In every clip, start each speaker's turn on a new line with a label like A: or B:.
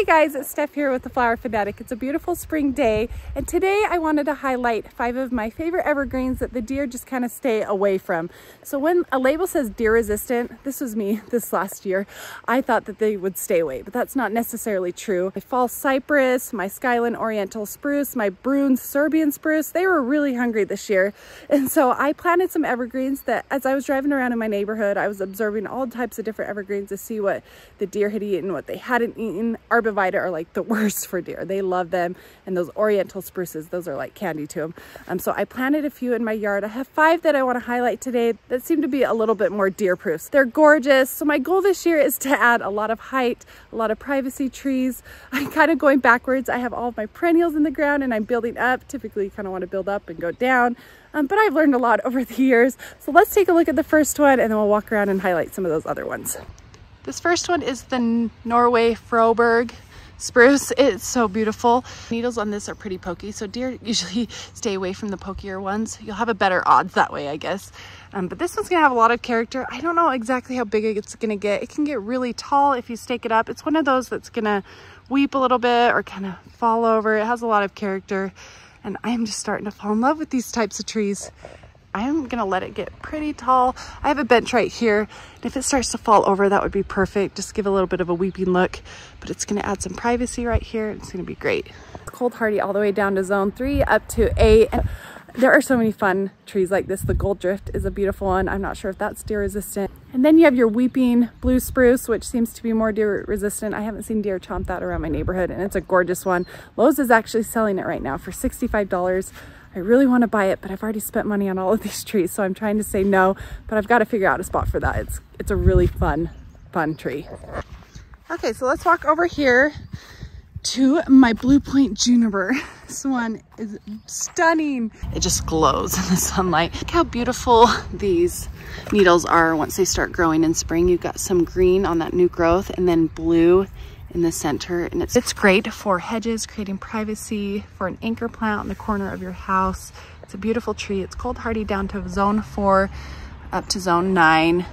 A: Hey guys, it's Steph here with the FlowerFanatic. It's a beautiful spring day, and today I wanted to highlight 5 of my favorite evergreens that the deer just kind of stay away from. So when a label says deer resistant, this was me this last year, I thought that they would stay away, but that's not necessarily true. My fall cypress, my Skyland oriental spruce, my Bruin Serbian spruce, they were really hungry this year. And so I planted some evergreens that as I was driving around in my neighborhood, I was observing all types of different evergreens to see what the deer had eaten, what they hadn't eaten. Arborvitae are like the worst for deer. They love them. And those oriental spruces, those are like candy to them. So I planted a few in my yard. I have 5 that I want to highlight today that seem to be a little bit more deer proof. They're gorgeous. So my goal this year is to add a lot of height, a lot of privacy trees. I'm kind of going backwards. I have all of my perennials in the ground and I'm building up. Typically you kind of want to build up and go down. But I've learned a lot over the years. So let's take a look at the first one and then we'll walk around and highlight some of those other ones. This first one is the Norway Fir spruce. It's so beautiful. Needles on this are pretty pokey, so deer usually stay away from the pokier ones. You'll have a better odds that way, I guess. But this one's gonna have a lot of character. I don't know exactly how big it's gonna get. It can get really tall if you stake it up. It's one of those that's gonna weep a little bit or kind of fall over. It has a lot of character, and I'm just starting to fall in love with these types of trees. I'm gonna let it get pretty tall. I have a bench right here, and if it starts to fall over, that would be perfect. Just give a little bit of a weeping look, but it's gonna add some privacy right here. It's gonna be great. It's cold hardy all the way down to zone 3 up to 8. And there are so many fun trees like this. The gold drift is a beautiful one. I'm not sure if that's deer resistant. And then you have your weeping blue spruce, which seems to be more deer resistant. I haven't seen deer chomp that around my neighborhood, and it's a gorgeous one. Lowe's is actually selling it right now for $65. I really want to buy it, but I've already spent money on all of these trees, so I'm trying to say no, but I've got to figure out a spot for that. It's a really fun tree. Okay, so let's walk over here to my Blue Point Juniper. This one is stunning. It just glows in the sunlight. Look how beautiful these needles are once they start growing in spring. You've got some green on that new growth and then blue in the center, and it's great for hedges, creating privacy, for an anchor plant in the corner of your house. It's a beautiful tree. It's cold hardy down to zone 4 up to zone 9,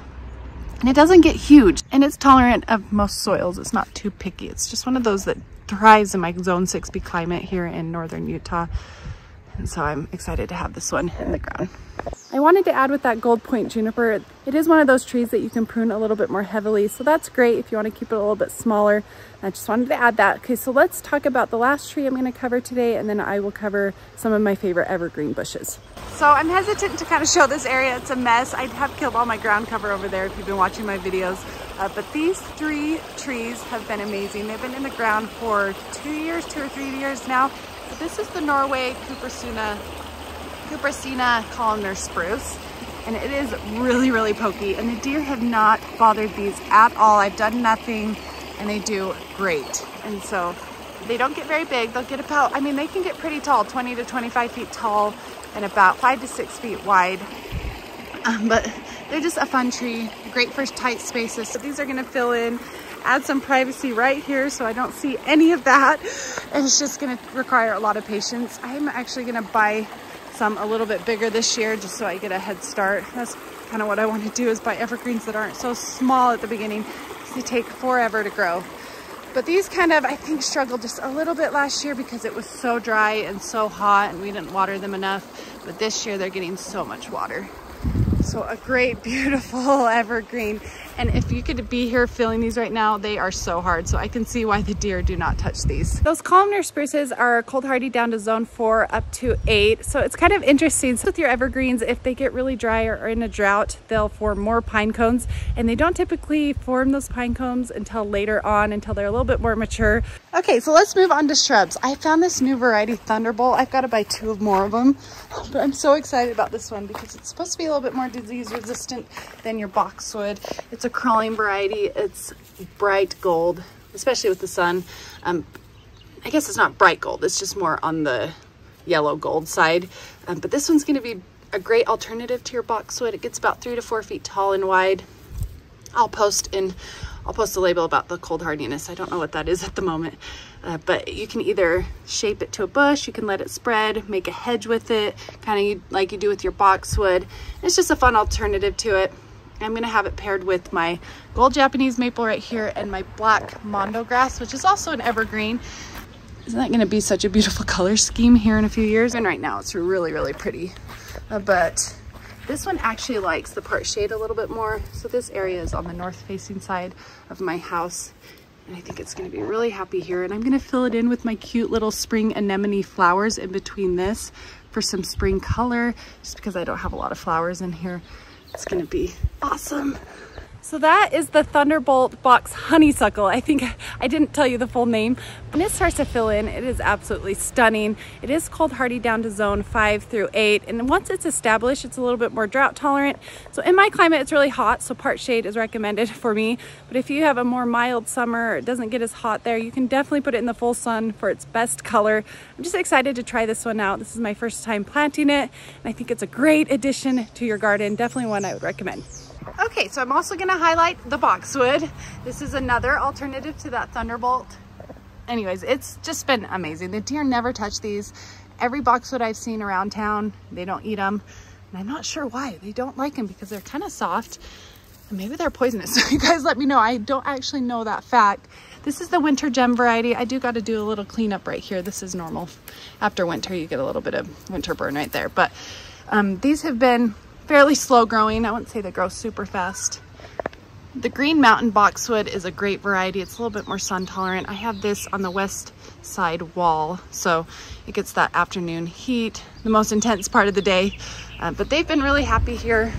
A: and it doesn't get huge, and it's tolerant of most soils. It's not too picky. It's just one of those that thrives in my zone 6B climate here in northern Utah, and so I'm excited to have this one in the ground. I wanted to add with that Gold Point Juniper, it is one of those trees that you can prune a little bit more heavily, so that's great if you want to keep it a little bit smaller. I just wanted to add that. Okay, so let's talk about the last tree I'm going to cover today, and then I will cover some of my favorite evergreen bushes. So I'm hesitant to kind of show this area. It's a mess. I have killed all my ground cover over there if you've been watching my videos, but these 3 trees have been amazing. They've been in the ground for 2 or 3 years now. So this is the Norway Cupressina columnar spruce, and it is really pokey, and the deer have not bothered these at all. I've done nothing, and they do great. And so they don't get very big. They'll get about, I mean, they can get pretty tall, 20 to 25 feet tall and about 5 to 6 feet wide, but they're just a fun tree, great for tight spaces. So these are going to fill in, add some privacy right here so I don't see any of that, and it's just going to require a lot of patience. I'm actually going to buy some a little bit bigger this year just so I get a head start. That's kind of what I want to do, is buy evergreens that aren't so small at the beginning because they take forever to grow. But these kind of, I think, struggled just a little bit last year because it was so dry and so hot and we didn't water them enough. But this year they're getting so much water. So a great, beautiful evergreen. And if you could be here feeling these right now, they are so hard. So I can see why the deer do not touch these. Those columnar spruces are cold hardy down to zone 4 up to 8. So it's kind of interesting. So with your evergreens, if they get really dry or in a drought, they'll form more pine cones. And they don't typically form those pine cones until later on, until they're a little bit more mature. Okay, so let's move on to shrubs. I found this new variety, Thunderbolt. I've got to buy 2 more of them. But I'm so excited about this one because it's supposed to be a little bit more disease resistant than your boxwood. It's a crawling variety. It's bright gold, especially with the sun. I guess it's not bright gold, it's just more on the yellow gold side. But this one's going to be a great alternative to your boxwood. It gets about 3 to 4 feet tall and wide. I'll post a label about the cold hardiness. I don't know what that is at the moment, but you can either shape it to a bush, you can let it spread, make a hedge with it, kind of like you do with your boxwood. It's just a fun alternative to it. I'm gonna have it paired with my gold Japanese maple right here and my black mondo grass, which is also an evergreen. Isn't that gonna be such a beautiful color scheme here in a few years? And right now it's really, really pretty. But this one actually likes the part shade a little bit more. So this area is on the north facing side of my house. And I think it's gonna be really happy here. And I'm gonna fill it in with my cute little spring anemone flowers in between this for some spring color, just because I don't have a lot of flowers in here. It's gonna be awesome. So that is the Thunderbolt Box honeysuckle. I think I didn't tell you the full name. When it starts to fill in, it is absolutely stunning. It is cold hardy down to zone 5 through 8. And once it's established, it's a little bit more drought tolerant. So in my climate, it's really hot, so part shade is recommended for me. But if you have a more mild summer, or it doesn't get as hot there, you can definitely put it in the full sun for its best color. I'm just excited to try this one out. This is my first time planting it, and I think it's a great addition to your garden. Definitely one I would recommend. Okay, so I'm also gonna highlight the Boxwood. This is another alternative to that Thunderbolt. Anyways, it's just been amazing. The deer never touch these. Every Boxwood I've seen around town, they don't eat them. And I'm not sure why. They don't like them because they're kind of soft. And maybe they're poisonous. So you guys let me know. I don't actually know that fact. This is the winter gem variety. I do got to do a little cleanup right here. This is normal. After winter, you get a little bit of winter burn right there. But these have been fairly slow growing. I wouldn't say they grow super fast. The Green Mountain Boxwood is a great variety. It's a little bit more sun tolerant. I have this on the west side wall, so it gets that afternoon heat, the most intense part of the day. But they've been really happy here.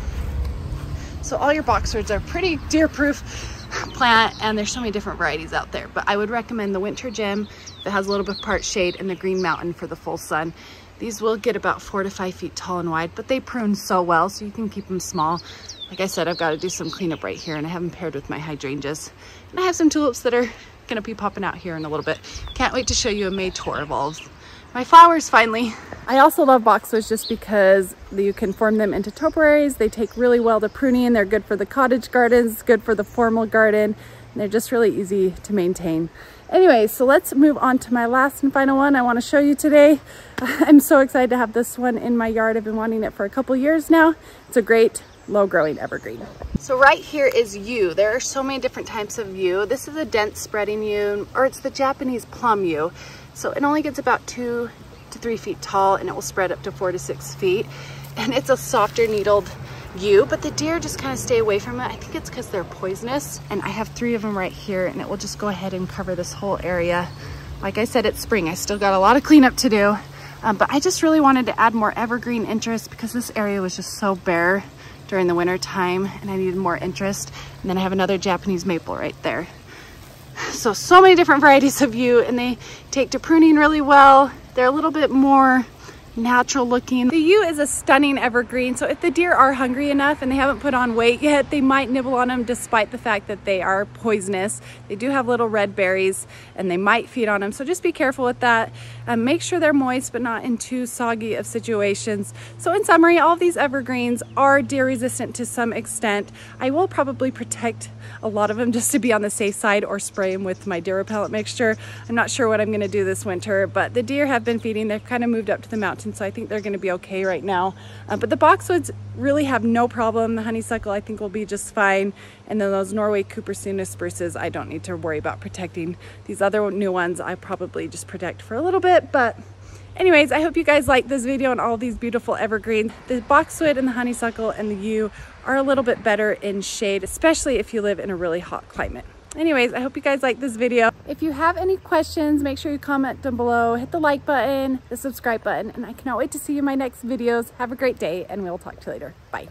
A: So all your Boxwoods are pretty deer-proof plant, and there's so many different varieties out there. But I would recommend the Winter Gem that has a little bit of part shade, and the Green Mountain for the full sun. These will get about 4 to 5 feet tall and wide, but they prune so well, so you can keep them small. Like I said, I've got to do some cleanup right here, and I have them paired with my hydrangeas. And I have some tulips that are gonna be popping out here in a little bit. Can't wait to show you a May tour of all of my flowers finally. I also love Boxwoods just because you can form them into topiaries. They take really well to pruning. They're good for the cottage gardens, good for the formal garden. And they're just really easy to maintain. Anyway, so let's move on to my last and final one I want to show you today. I'm so excited to have this one in my yard. I've been wanting it for a couple years now. It's a great low growing evergreen. So right here is yew. There are so many different types of yew. This is a dense spreading yew, or it's the Japanese plum yew. So it only gets about 2 to 3 feet tall, and it will spread up to 4 to 6 feet. And it's a softer needled yew, but the deer just kind of stay away from it. I think it's because they're poisonous. And I have 3 of them right here, and it will just go ahead and cover this whole area. Like I said, it's spring. I still got a lot of cleanup to do, but I just really wanted to add more evergreen interest because this area was just so bare during the winter time, and I needed more interest. And then I have another Japanese maple right there. So many different varieties of yew, and they take to pruning really well. They're a little bit more natural looking. The yew is a stunning evergreen, so if the deer are hungry enough and they haven't put on weight yet, they might nibble on them despite the fact that they are poisonous. They do have little red berries and they might feed on them, so just be careful with that. Make sure they're moist but not in too soggy of situations. So in summary, all of these evergreens are deer resistant to some extent. I will probably protect a lot of them just to be on the safe side, or spray them with my deer repellent mixture. I'm not sure what I'm going to do this winter, but the deer have been feeding. They've kind of moved up to the mountain, so I think they're going to be okay right now. But the Boxwoods really have no problem. The honeysuckle I think will be just fine, and then those Norway Cupersina spruces I don't need to worry about protecting. These other new ones I probably just protect for a little bit. But anyways, I hope you guys like this video and all these beautiful evergreens. The Boxwood and the honeysuckle and the yew are a little bit better in shade, especially if you live in a really hot climate. Anyways, I hope you guys like this video. If you have any questions, make sure you comment down below, hit the like button, the subscribe button, and I cannot wait to see you in my next videos. Have a great day, and we'll talk to you later. Bye.